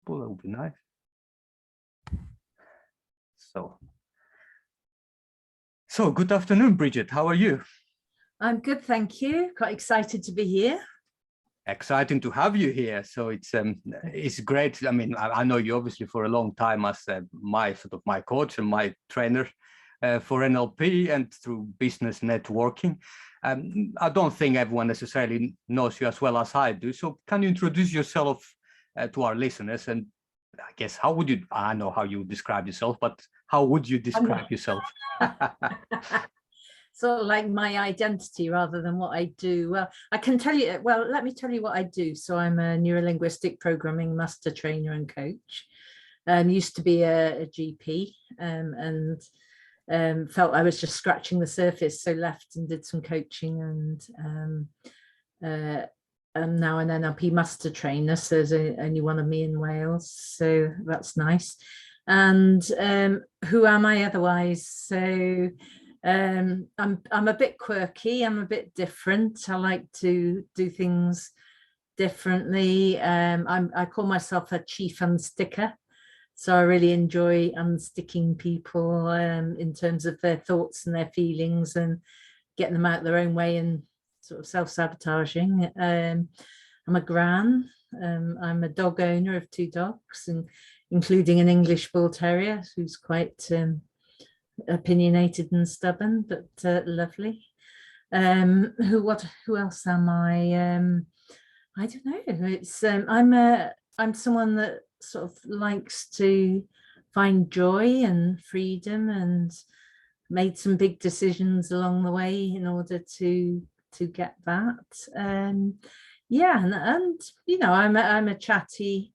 possible. That would be nice. So good afternoon, Bridget. How are you? I'm good, thank you. Quite excited to be here. Exciting to have you here. So it's great. I mean, I know you obviously for a long time as my coach and my trainer for NLP and through business networking. I don't think everyone necessarily knows you as well as I do. So can you introduce yourself to our listeners? And I guess I know how you describe yourself, but how would you describe yourself? Sort of like my identity rather than what I do. Well, I can tell you, well, let me tell you what I do. So I'm a Neuro Linguistic Programming Master Trainer and coach. Used to be a GP and felt I was just scratching the surface. So left and did some coaching and I'm now an NLP Master Trainer. So there's only one of me in Wales. So that's nice. And who am I otherwise? So I'm a bit quirky. I'm a bit different. I like to do things differently. I call myself a Chief Unsticker. So I really enjoy unsticking people in terms of their thoughts and their feelings and getting them out their own way and sort of self-sabotaging. I'm a gran. I'm a dog owner of 2 dogs, and including an English Bull Terrier who's quite opinionated and stubborn, but lovely. Who else am I? I don't know. It's I'm someone that sort of likes to find joy and freedom, and made some big decisions along the way in order to get that. Yeah, and you know, I'm a chatty,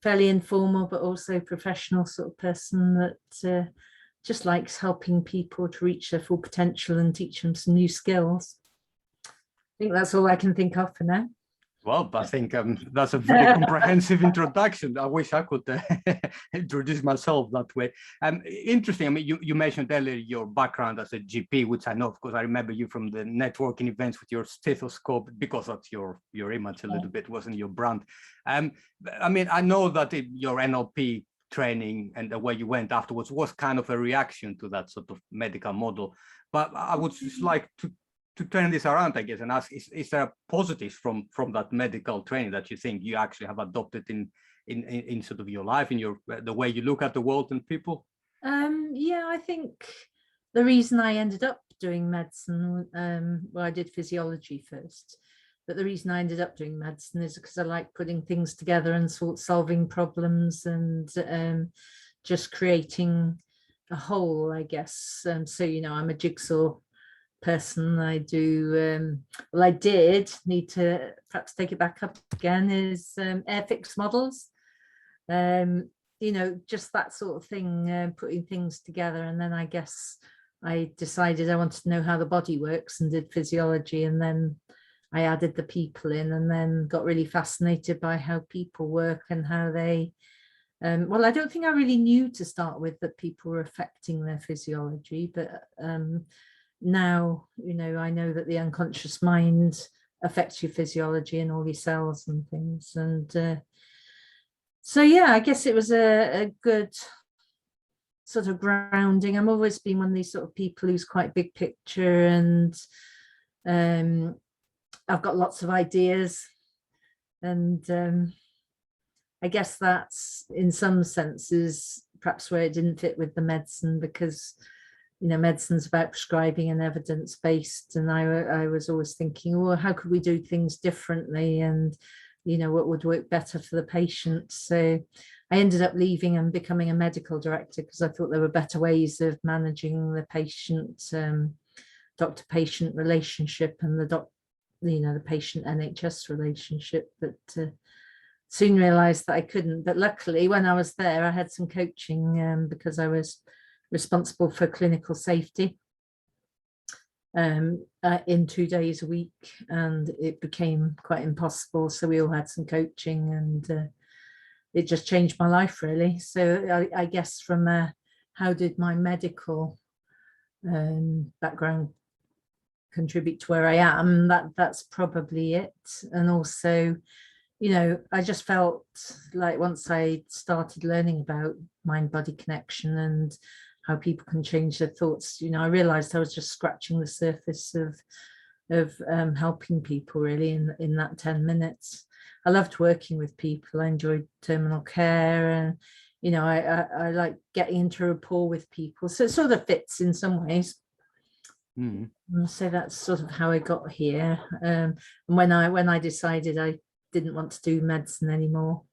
fairly informal but also professional sort of person that just likes helping people to reach their full potential and teach them some new skills. I think that's all I can think of for now. Well, I think that's a very comprehensive introduction. I wish I could introduce myself that way. Interesting. I mean, you mentioned earlier your background as a GP, which I know, of course, I remember you from the networking events with your stethoscope, because that's your image a little bit, wasn't your brand. I mean, I know that your NLP training and the way you went afterwards was kind of a reaction to that sort of medical model. But I would just like to turn this around, I guess, and ask, is there positives from that medical training that you think you actually have adopted in sort of your life, in the way you look at the world and people? Yeah, I think the reason I ended up doing medicine, well, I did physiology first, but the reason I ended up doing medicine is because I like putting things together and solving problems and just creating a whole, I guess. So, you know, I'm a jigsaw person. I do well, I did need to perhaps take it back up again, is airfix models, you know, just that sort of thing, putting things together. And then I guess I decided I wanted to know how the body works and did physiology, and then I added the people in, and then got really fascinated by how people work and how they well, I don't think I really knew to start with that people were affecting their physiology, but now, you know, I know that the unconscious mind affects your physiology and all your cells and things. And so, yeah, I guess it was a good sort of grounding. I've always been one of these sort of people who's quite big picture, and I've got lots of ideas. And I guess that's in some senses perhaps where it didn't fit with the medicine, because you know, medicine's about prescribing and evidence-based, and I was always thinking, well, how could we do things differently, and you know, what would work better for the patient? So I ended up leaving and becoming a medical director, because I thought there were better ways of managing the patient doctor-patient relationship and the patient NHS relationship, but soon realized that I couldn't. But luckily, when I was there, I had some coaching because I was responsible for clinical safety in 2 days a week, and it became quite impossible. So we all had some coaching, and it just changed my life, really. So I guess from how did my medical background contribute to where I am, that's probably it. And also, I just felt like once I started learning about mind-body connection and how people can change their thoughts, I realized I was just scratching the surface of helping people really in that 10 minutes. I loved working with people. I enjoyed terminal care, and I like getting into rapport with people. So it sort of fits in some ways. So that's sort of how I got here. And when I decided I didn't want to do medicine anymore,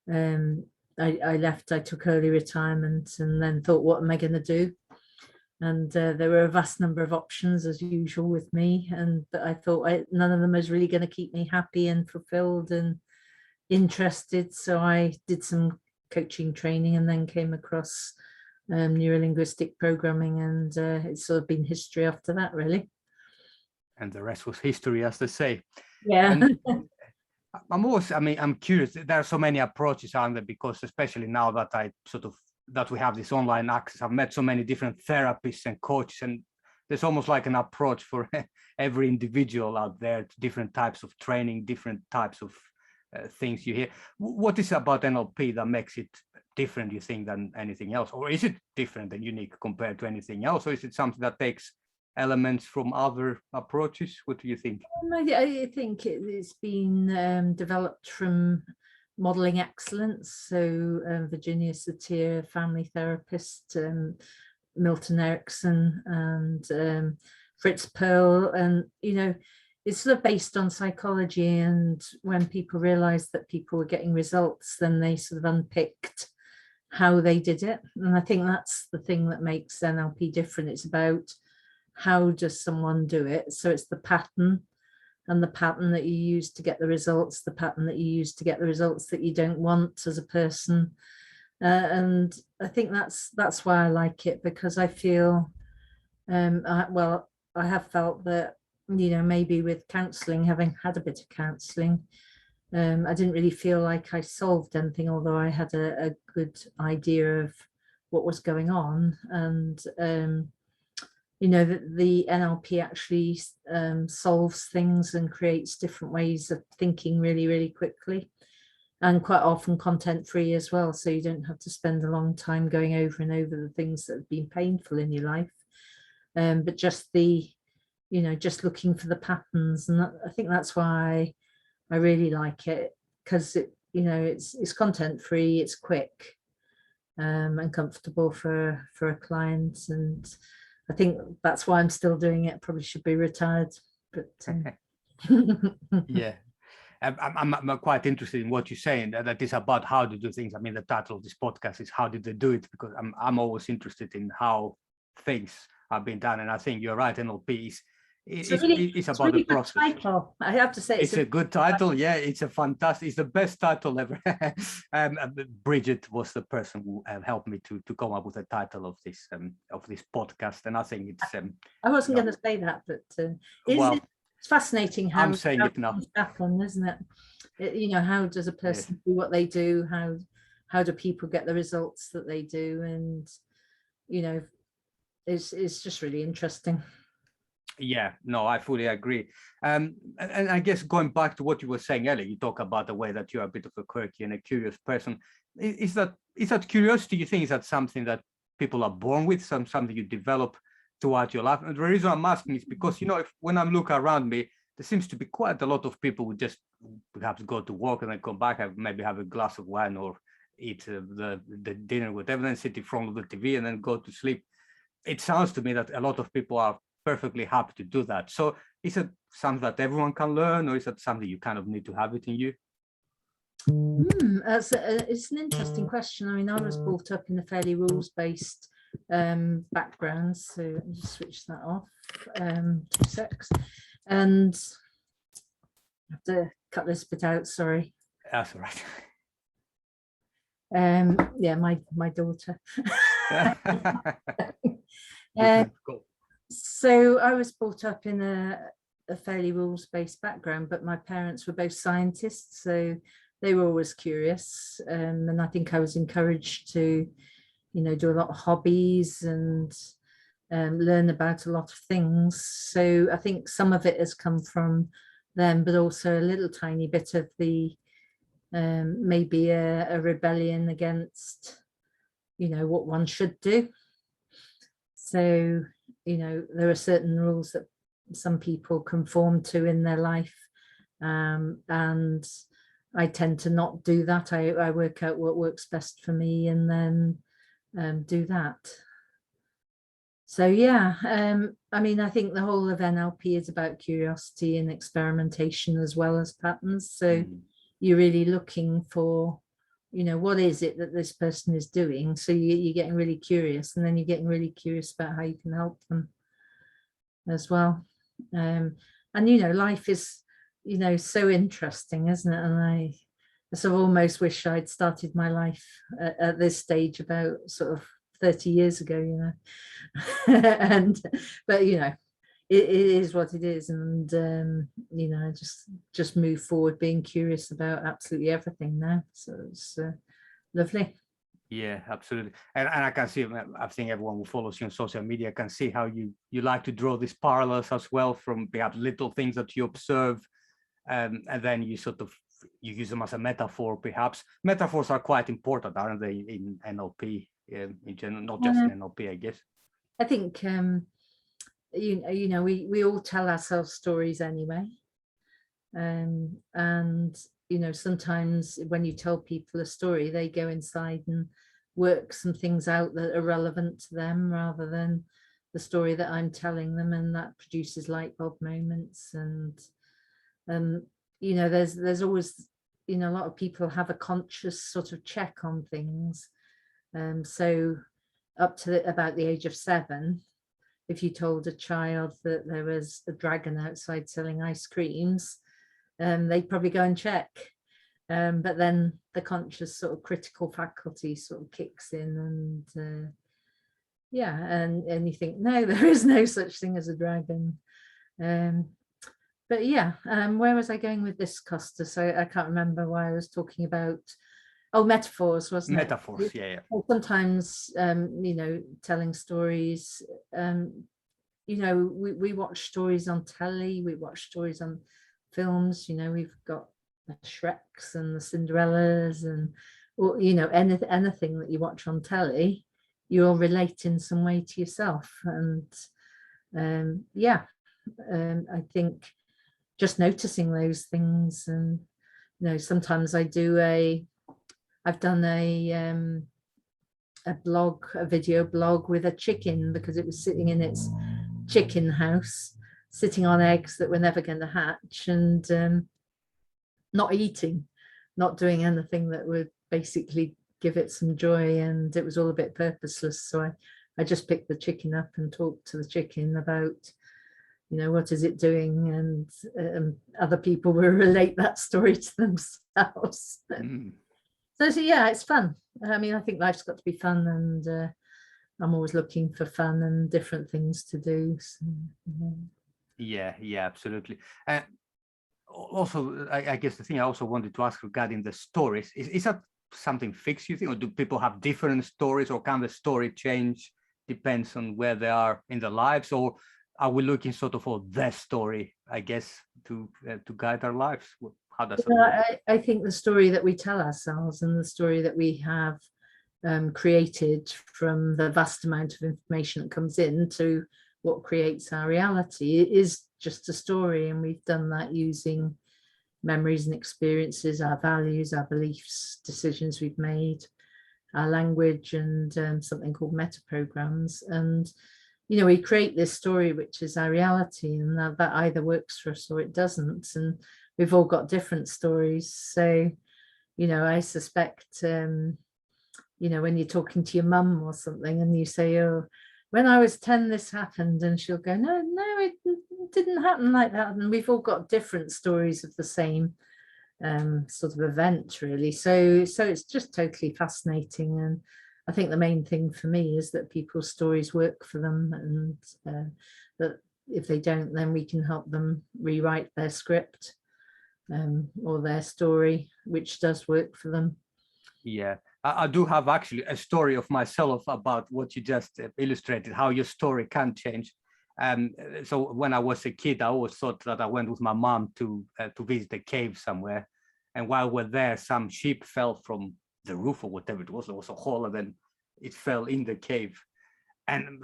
I left. I took early retirement and then thought, what am I going to do? And there were a vast number of options as usual with me, but I thought none of them was really going to keep me happy and fulfilled and interested. So I did some coaching training and then came across Neuro Linguistic Programming, and it's sort of been history after that, really. And the rest was history, as they say. Yeah. I'm curious. There are so many approaches on there, because especially now that we have this online access, I've met so many different therapists and coaches, and there's almost like an approach for every individual out there, to different types of training, different types of things you hear. What is it about NLP that makes it different, you think, than anything else? Or is it different and unique compared to anything else? Or is it something that takes elements from other approaches? What do you think? I think it's been developed from modeling excellence. So Virginia Satir, family therapist, Milton Erickson, and Fritz Perl, and it's sort of based on psychology. And when people realized that people were getting results, then they sort of unpicked how they did it. And I think that's the thing that makes NLP different. It's about how does someone do it. So it's the pattern, and the pattern that you use to get the results, the pattern that you use to get the results that you don't want as a person. And I think that's why I like it, because I feel, I have felt that, maybe with counselling, having had a bit of counselling, I didn't really feel like I solved anything, although I had a good idea of what was going on. And that the NLP actually solves things and creates different ways of thinking really, really quickly, and quite often content free as well. So you don't have to spend a long time going over and over the things that have been painful in your life, but just just looking for the patterns. And I think that's why I really like it, because it's content free, it's quick, and comfortable for a client. And I think that's why I'm still doing it. Probably should be retired, but yeah. I'm quite interested in what you're saying, that is about how to do things. I mean, the title of this podcast is "How Did They Do It?" because I'm always interested in how things are being done, and I think you're right. NLP it's about the process. Title. I have to say, it's a good title. Yeah, it's the best title ever. Bridget was the person who helped me to come up with the title of this podcast, and I think it's. I wasn't going to say that, but it's fascinating how I'm saying it now. Happen, isn't it? How does a person do what they do? How do people get the results that they do? And it's just really interesting. Yeah, no, I fully agree. And I guess going back to what you were saying earlier, you talk about the way that you're a bit of a quirky and a curious person. Is that curiosity, you think, is that something that people are born with, something you develop throughout your life? And the reason I'm asking is because, when I look around me, there seems to be quite a lot of people who just perhaps go to work and then come back, maybe have a glass of wine or eat the dinner, whatever, then sit in front of the TV and then go to sleep. It sounds to me that a lot of people are perfectly happy to do that. So is it something that everyone can learn, or is it something you kind of need to have it in you? It's an interesting question. I mean, I was brought up in a fairly rules-based background, so let me just switch that off. 2 secs, and I have to cut this bit out. Sorry. That's all right. Yeah, my daughter. Cool. So I was brought up in a fairly rules-based background, but my parents were both scientists, so they were always curious, and I think I was encouraged to, do a lot of hobbies and learn about a lot of things. So I think some of it has come from them, but also a little tiny bit of the maybe a rebellion against, what one should do. So, there are certain rules that some people conform to in their life. And I tend to not do that. I work out what works best for me and then do that. So yeah, I mean, I think the whole of NLP is about curiosity and experimentation as well as patterns. So you're really looking for, what is it that this person is doing? So you're getting really curious, and then you're getting really curious about how you can help them as well. And, life is, so interesting, isn't it? And I sort of almost wish I'd started my life at this stage about sort of 30 years ago, but it is what it is, and just move forward being curious about absolutely everything now. So it's lovely. Yeah, absolutely. And I can see, I think everyone who follows you on social media can see how you like to draw these parallels as well, from perhaps little things that you observe, and then you sort of use them as a metaphor. Perhaps metaphors are quite important, aren't they, in NLP in general, not just in NLP, I guess. I think we all tell ourselves stories anyway, and sometimes when you tell people a story, they go inside and work some things out that are relevant to them rather than the story that I'm telling them, and that produces light bulb moments. And there's always, a lot of people have a conscious sort of check on things. So up to about the age of 7, if you told a child that there was a dragon outside selling ice creams, they'd probably go and check. But then the conscious sort of critical faculty sort of kicks in, and and you think, no, there is no such thing as a dragon. But yeah, where was I going with this, Costa? So I can't remember why I was talking about. Oh, metaphors, wasn't it? Metaphors, yeah. Sometimes, telling stories. We watch stories on telly. We watch stories on films. We've got the Shreks and the Cinderellas, and anything that you watch on telly, you'll relate in some way to yourself. And I think just noticing those things, and sometimes I've done a video blog with a chicken, because it was sitting in its chicken house, sitting on eggs that were never going to hatch, and not eating, not doing anything that would basically give it some joy, and it was all a bit purposeless. So I just picked the chicken up and talked to the chicken about, what is it doing, and other people will relate that story to themselves. So yeah, it's fun. I mean, I think life's got to be fun, and I'm always looking for fun and different things to do. So, yeah, absolutely. Also, I guess the thing I also wanted to ask regarding the stories, is that something fixed, you think, or do people have different stories, or can the story change, depends on where they are in their lives, or are we looking sort of for their story, I guess, to guide our lives? How does it work? I think the story that we tell ourselves, and the story that we have created from the vast amount of information that comes in to what creates our reality, is just a story. And we've done that using memories and experiences, our values, our beliefs, decisions we've made, our language, and something called meta programs. And we create this story, which is our reality, and that either works for us or it doesn't. And we've all got different stories. So, I suspect, when you're talking to your mum or something, and you say, oh, when I was 10, this happened, and she'll go, no, it didn't happen like that. And we've all got different stories of the same sort of event, really. So it's just totally fascinating. And I think the main thing for me is that people's stories work for them, and that if they don't, then we can help them rewrite their script or their story, which does work for them. Yeah, I do have actually a story of myself about what you just illustrated, how your story can change. So when I was a kid, I always thought that I went with my mom to visit a cave somewhere. And while we're there, some sheep fell from the roof or whatever it was. There was a hole, and then it fell in the cave. And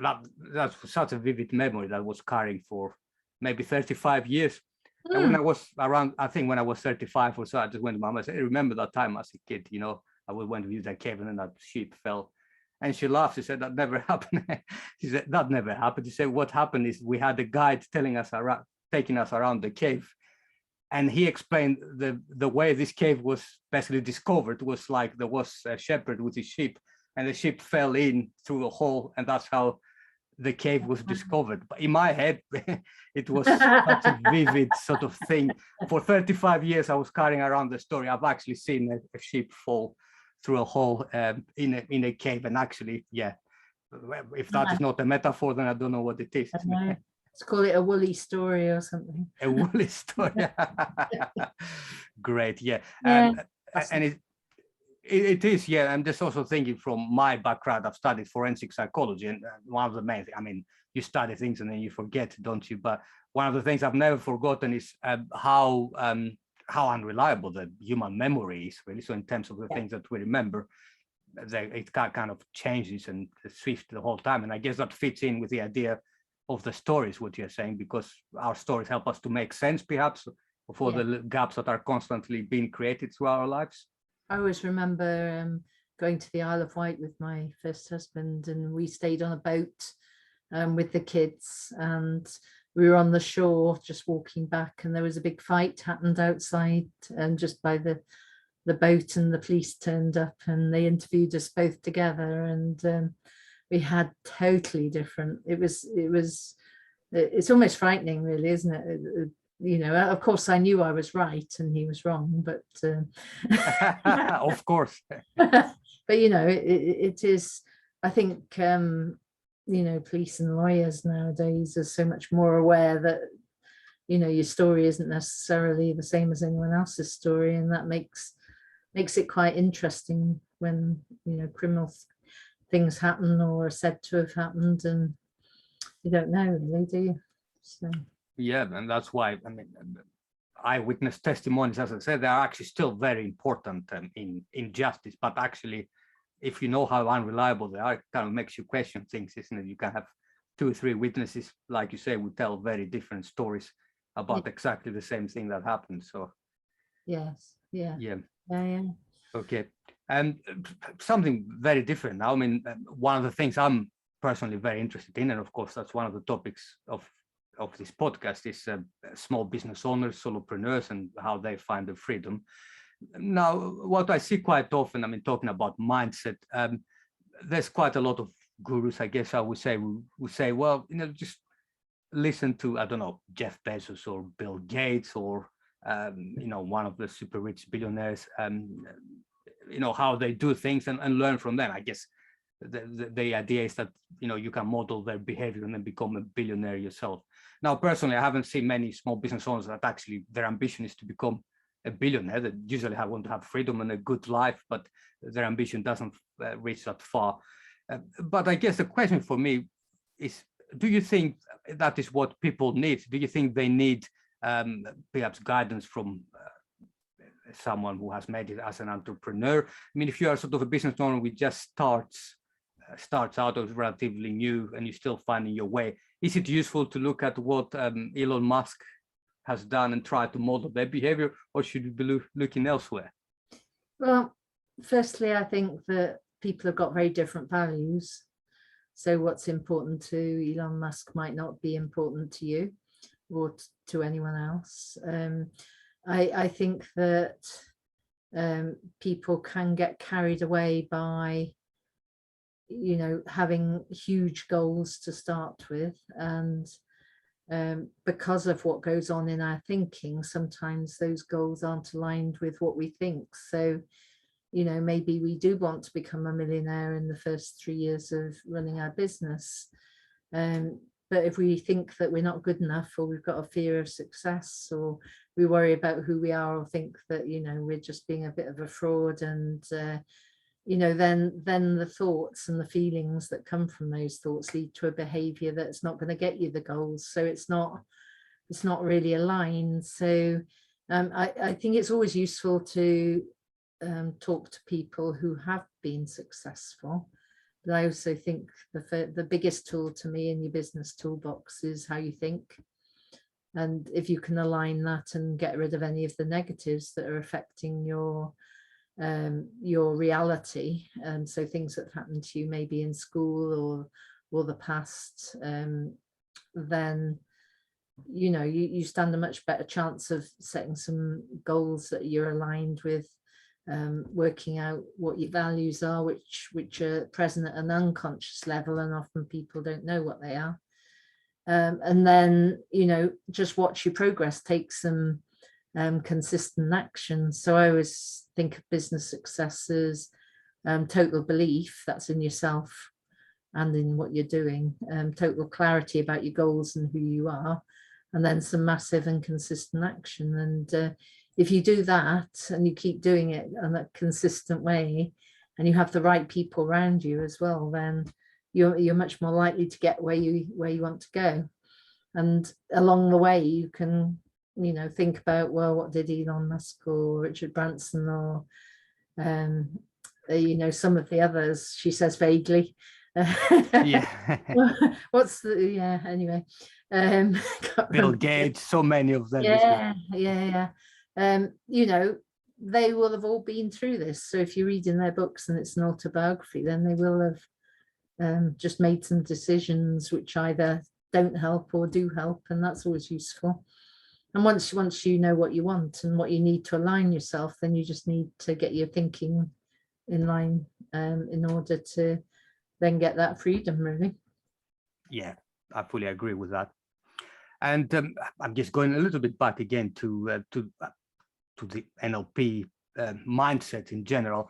that's such a vivid memory that I was carrying for maybe 35 years. And when I was around, I think when I was 35 or so, I just went to Mama and said, hey, remember that time as a kid, you know, I went to use that cave and then that sheep fell. And she laughed. She said, that never happened. She said, that never happened. She said, what happened is we had a guide taking us around the cave. And he explained the way this cave was basically discovered was like there was a shepherd with his sheep, and the sheep fell in through a hole, and that's how the cave was discovered. But in my head, it was such a vivid sort of thing. For 35 years, I was carrying around the story. I've actually seen a sheep fall through a hole in a cave, and actually, yeah, if that is not a metaphor, then I don't know what it is. Let's call it a woolly story or something. A woolly story. Great, yeah. And it is, yeah. I'm just also thinking from my background, I've studied forensic psychology, and one of the main things, I mean, you study things and then you forget, don't you? But one of the things I've never forgotten is how unreliable the human memory is, really. So in terms of the things that we remember, it kind of changes and shifts the whole time. And I guess that fits in with the idea of the stories, what you're saying, because our stories help us to make sense, perhaps, for the gaps that are constantly being created through our lives. I always remember going to the Isle of Wight with my first husband, and we stayed on a boat with the kids, and we were on the shore just walking back, and there was a big fight happened outside and just by the boat, and the police turned up and they interviewed us both together, and we had totally different, it's almost frightening, really, isn't it? You know, of course I knew I was right and he was wrong, but of course. But you know, it is, I think, you know, police and lawyers nowadays are so much more aware that, you know, your story isn't necessarily the same as anyone else's story, and that makes it quite interesting when, you know, criminal things happen or are said to have happened, and you don't know, really, do you? So. Yeah, and that's why, I mean, eyewitness testimonies, as I said, they are actually still very important in justice. But actually, if you know how unreliable they are, it kind of makes you question things, isn't it? You can have 2 or 3 witnesses, like you say, who tell very different stories about exactly the same thing that happened. So yes, yeah. Okay, and something very different now. I mean, one of the things I'm personally very interested in, and of course that's one of the topics of this podcast, is small business owners, solopreneurs, and how they find the freedom. Now, what I see quite often, I mean, talking about mindset, there's quite a lot of gurus, I guess I would say, who say, well, you know, just listen to, I don't know, Jeff Bezos or Bill Gates or, you know, one of the super rich billionaires, you know, how they do things and learn from them. I guess the idea is that, you know, you can model their behavior and then become a billionaire yourself. Now, personally, I haven't seen many small business owners that actually their ambition is to become a billionaire. They usually want to have freedom and a good life, but their ambition doesn't reach that far. But I guess the question for me is, do you think that is what people need? Do you think they need perhaps guidance from someone who has made it as an entrepreneur? I mean, if you are sort of a business owner who just starts out as relatively new and you're still finding your way, is it useful to look at what Elon Musk has done and try to model their behavior, or should we be looking elsewhere? Well, firstly, I think that people have got very different values. So what's important to Elon Musk might not be important to you or to anyone else. I think that people can get carried away by, you know, having huge goals to start with, and because of what goes on in our thinking, sometimes those goals aren't aligned with what we think. So, you know, maybe we do want to become a millionaire in the first 3 years of running our business, but if we think that we're not good enough, or we've got a fear of success, or we worry about who we are, or think that, you know, we're just being a bit of a fraud, and you know, then the thoughts and the feelings that come from those thoughts lead to a behavior that's not going to get you the goals. So it's not really aligned. So I think it's always useful to talk to people who have been successful. But I also think the biggest tool to me in your business toolbox is how you think. And if you can align that and get rid of any of the negatives that are affecting your reality, so things that have happened to you maybe in school or the past, then you stand a much better chance of setting some goals that you're aligned with, working out what your values are, which are present at an unconscious level, and often people don't know what they are. And then just watch your progress, take some consistent action. So I always think of business success as total belief, that's in yourself and in what you're doing, total clarity about your goals and who you are, and then some massive and consistent action. And if you do that and you keep doing it in a consistent way, and you have the right people around you as well, then you're much more likely to get where you want to go. And along the way, you can think about, well, what did Elon Musk or Richard Branson or some of the others, she says vaguely. Yeah. What's the, yeah, anyway. Bill Gates, so many of them. Yeah. They will have all been through this. So if you're reading their books and it's an autobiography, then they will have just made some decisions which either don't help or do help, and that's always useful. And once you know what you want and what you need to align yourself, then you just need to get your thinking in line in order to then get that freedom, really. Yeah, I fully agree with that. And I'm just going a little bit back again to the NLP mindset in general.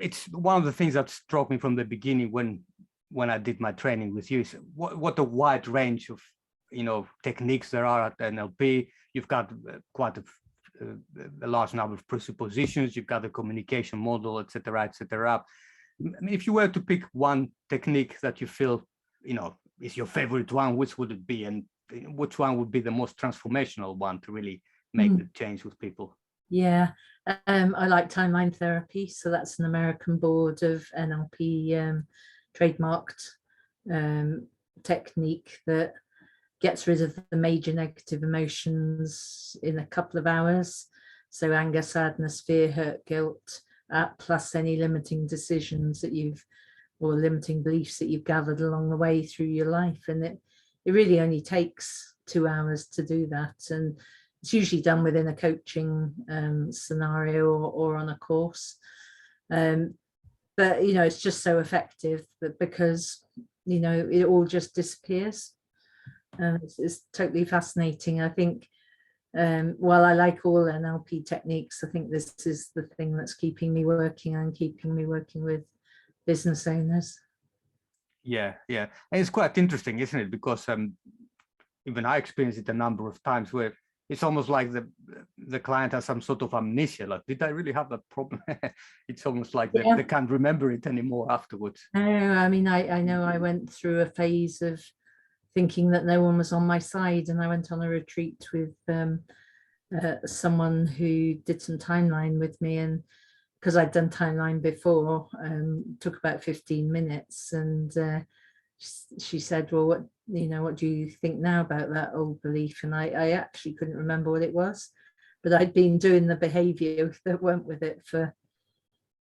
It's one of the things that struck me from the beginning when I did my training with you is what a wide range of techniques there are at NLP. You've got quite a large number of presuppositions. You've got the communication model, etc., etc. I mean, if you were to pick one technique that you feel is your favorite one, which would it be, and which one would be the most transformational one to really make the change with people? Yeah, I like timeline therapy. So that's an American board of NLP trademarked technique that gets rid of the major negative emotions in a couple of hours. So anger, sadness, fear, hurt, guilt, plus any limiting decisions that or limiting beliefs that you've gathered along the way through your life. And it really only takes 2 hours to do that. And it's usually done within a coaching scenario or on a course. But, it's just so effective because, it all just disappears. It's totally fascinating. I think while I like all NLP techniques, I think this is the thing that's keeping me working with business owners. Yeah. And it's quite interesting, isn't it? Because even I experienced it a number of times where it's almost like the client has some sort of amnesia. Like, did I really have that problem? It's almost like they can't remember it anymore afterwards. No, I mean, I know I went through a phase of thinking that no one was on my side, and I went on a retreat with someone who did some timeline with me, and because I'd done timeline before, took about 15 minutes, and she said, well, what do you think now about that old belief? And I actually couldn't remember what it was, but I'd been doing the behavior that went with it for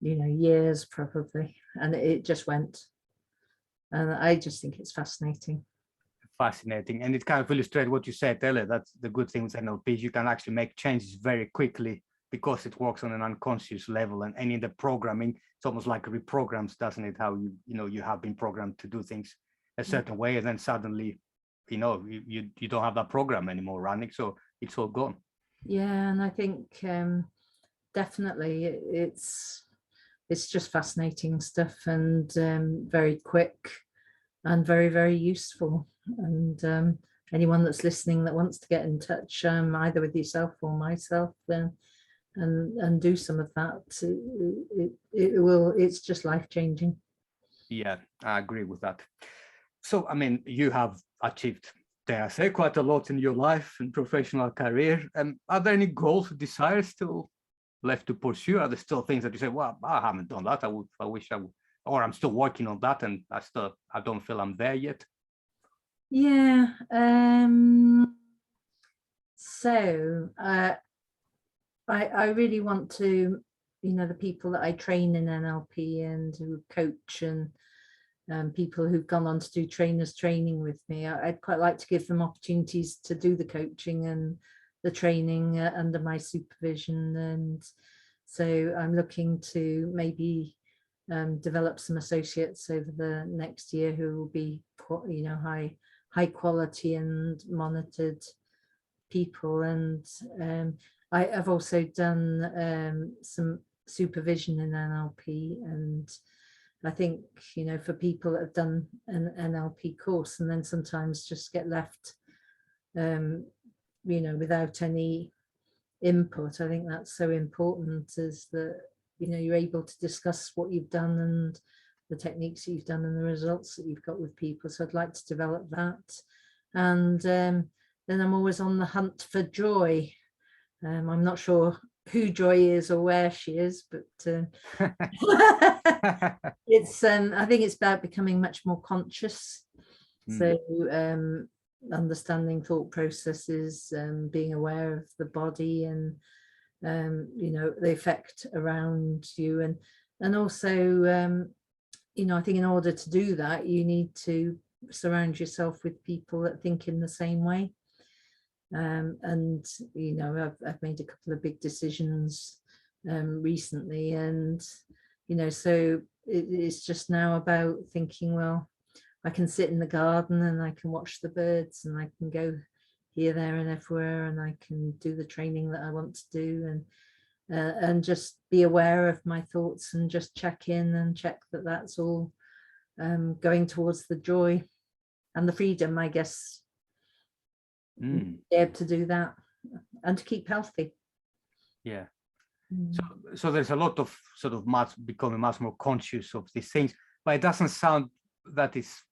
years probably, and it just went. And I just think it's fascinating. And it kind of illustrates what you said earlier. That's the good thing with NLP. You can actually make changes very quickly because it works on an unconscious level, and in the programming, it's almost like reprograms, doesn't it? How you have been programmed to do things a certain way, and then suddenly you don't have that program anymore running, so it's all gone. Yeah, and I think definitely it's just fascinating stuff, and very quick and very, very useful. And anyone that's listening that wants to get in touch either with yourself or myself, then and do some of that, it's just life-changing. Yeah, I agree with that. So I mean, you have achieved dare I say, quite a lot in your life and professional career. Are there any goals or desires still left to pursue? Are there still things that you say, well, I haven't done that, I wish I would, or I'm still working on that and I don't feel I'm there yet? Yeah. So I really want to, the people that I train in NLP and who coach and people who've gone on to do trainers training with me, I'd quite like to give them opportunities to do the coaching and the training under my supervision. And so I'm looking to maybe develop some associates over the next year who will be, high quality and monitored people. And I've also done some supervision in NLP, and I think, for people that have done an NLP course and then sometimes just get left, without any input, I think that's so important, is that, you're able to discuss what you've done and the techniques that you've done and the results that you've got with people. So I'd like to develop that. And then I'm always on the hunt for Joy. I'm not sure who Joy is or where she is, but it's I think it's about becoming much more conscious. So understanding thought processes, being aware of the body and the effect around you, and also I think in order to do that you need to surround yourself with people that think in the same way. And I've made a couple of big decisions recently, and so it's just now about thinking, well, I can sit in the garden and I can watch the birds and I can go here, there and everywhere, and I can do the training that I want to do, and just be aware of my thoughts and just check in and check that that's all going towards the joy and the freedom, I guess. Be able to do that and to keep healthy. Yeah. So there's a lot of sort of becoming much more conscious of these things, but it doesn't sound that it's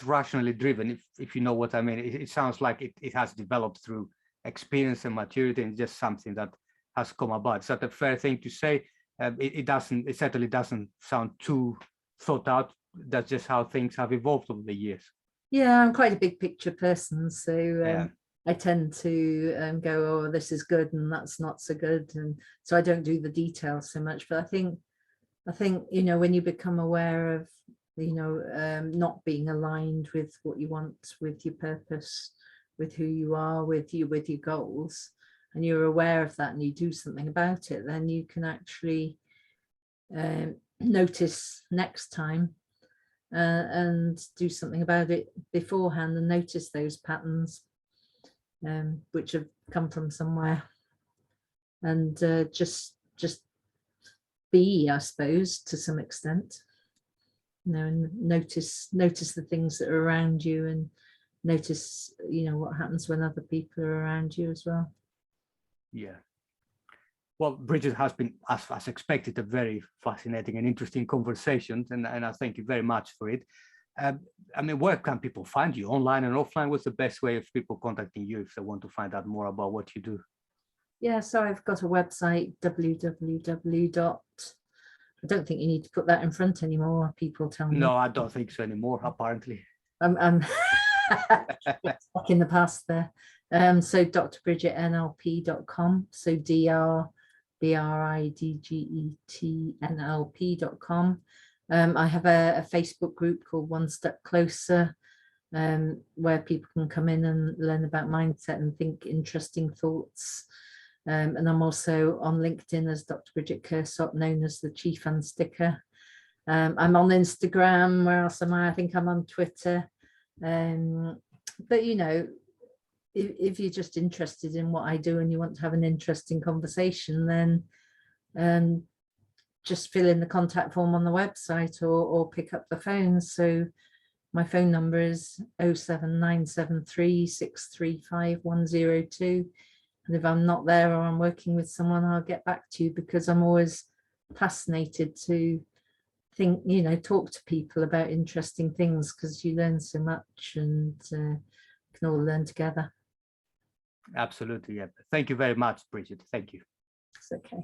rationally driven, if you know what I mean. It sounds like it has developed through experience and maturity, and just something that has come about. Is that a fair thing to say? It certainly doesn't sound too thought out. That's just how things have evolved over the years. Yeah, I'm quite a big picture person, so I tend to go, oh, this is good and that's not so good, and so I don't do the details so much. But I think when you become aware of not being aligned with what you want, with your purpose, with who you are, with your goals, and you're aware of that and you do something about it, then you can actually notice next time and do something about it beforehand, and notice those patterns which have come from somewhere, and just be, I suppose, to some extent, and notice the things that are around you, and notice what happens when other people are around you as well. Yeah. Well, Bridget, has been, as expected, a very fascinating and interesting conversation, and I thank you very much for it. I mean, where can people find you, online and offline? What's the best way of people contacting you if they want to find out more about what you do? Yeah, so I've got a website, www. I don't think you need to put that in front anymore, people tell me. No, I don't think so anymore, apparently. I'm stuck in the past there. So drbridgetnlp.com, so drbridgetnlp.com. I have a Facebook group called One Step Closer, where people can come in and learn about mindset and think interesting thoughts. And I'm also on LinkedIn as Dr Bridget Kersott, known as the Chief Unsticker. I'm on Instagram. Where else am I? I think I'm on Twitter. But if you're just interested in what I do and you want to have an interesting conversation, then just fill in the contact form on the website or pick up the phone. So my phone number is 07973 635 102. And if I'm not there or I'm working with someone, I'll get back to you, because I'm always fascinated to talk to people about interesting things, because you learn so much, and can all learn together. Absolutely. Yeah. Thank you very much, Bridget. Thank you. It's okay.